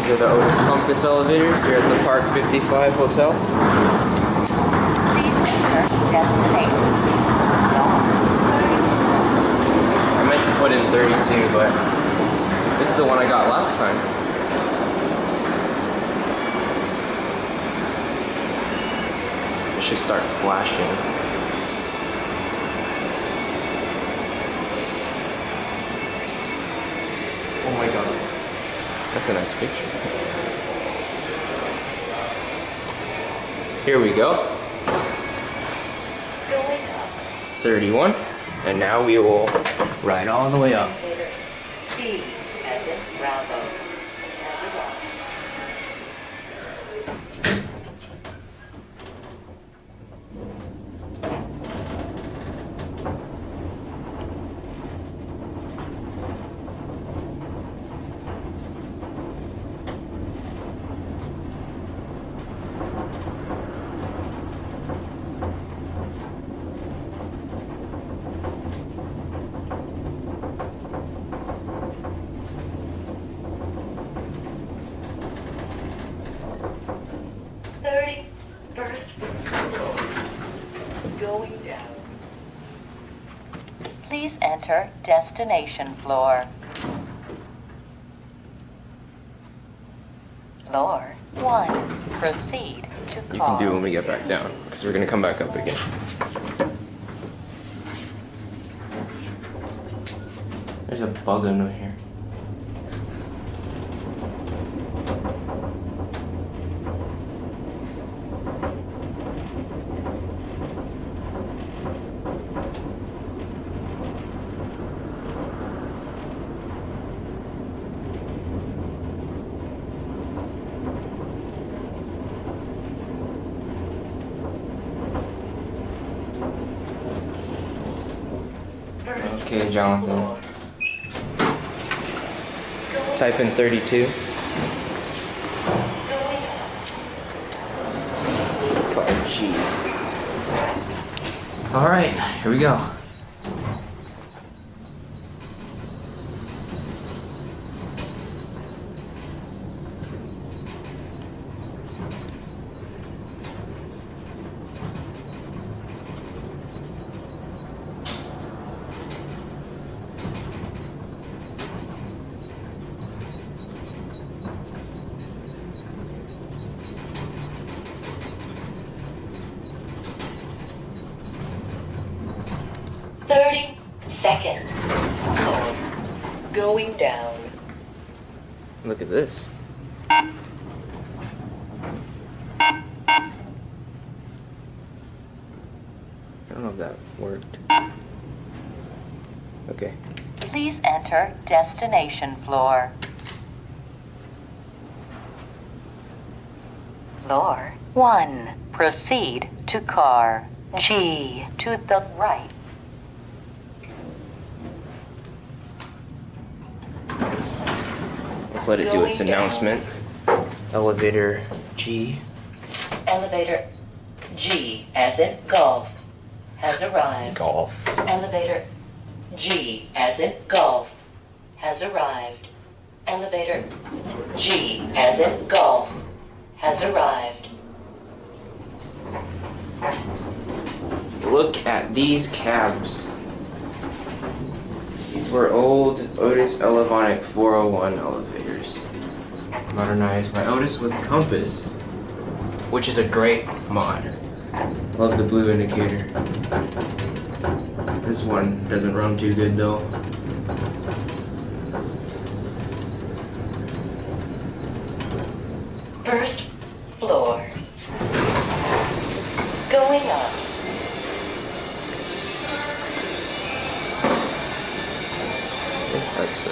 These are the Otis Compass elevators here at the Park 55 Hotel. Please enter destination. I meant to put in 32, but this is the one I got last time. It should start flashing. Oh my god. That's a nice picture. Here we go. 31. And now we will ride all the way up. T as in Bravo. Going down. Please enter destination floor. Floor 1. Proceed to car. You can do it when we get back down, because we're gonna come back up again. There's a bug under here. Okay, Jonathan. Type in 32. Car G. Alright, here we go. Seconds. Going down. Look at this. I don't know if that worked. Okay. Please enter destination floor. Floor 1. Proceed to car G to the right. Let's let it do its announcement. Elevator G. Elevator G as in golf has arrived. Golf. Elevator G as in golf has arrived. Elevator G as in golf has arrived. Look at these cabs. These were old Otis Elevonic 401 elevators. Modernized by Otis with Compass, which is a great mod. Love the blue indicator. This one doesn't run too good though. First floor. Going up. That's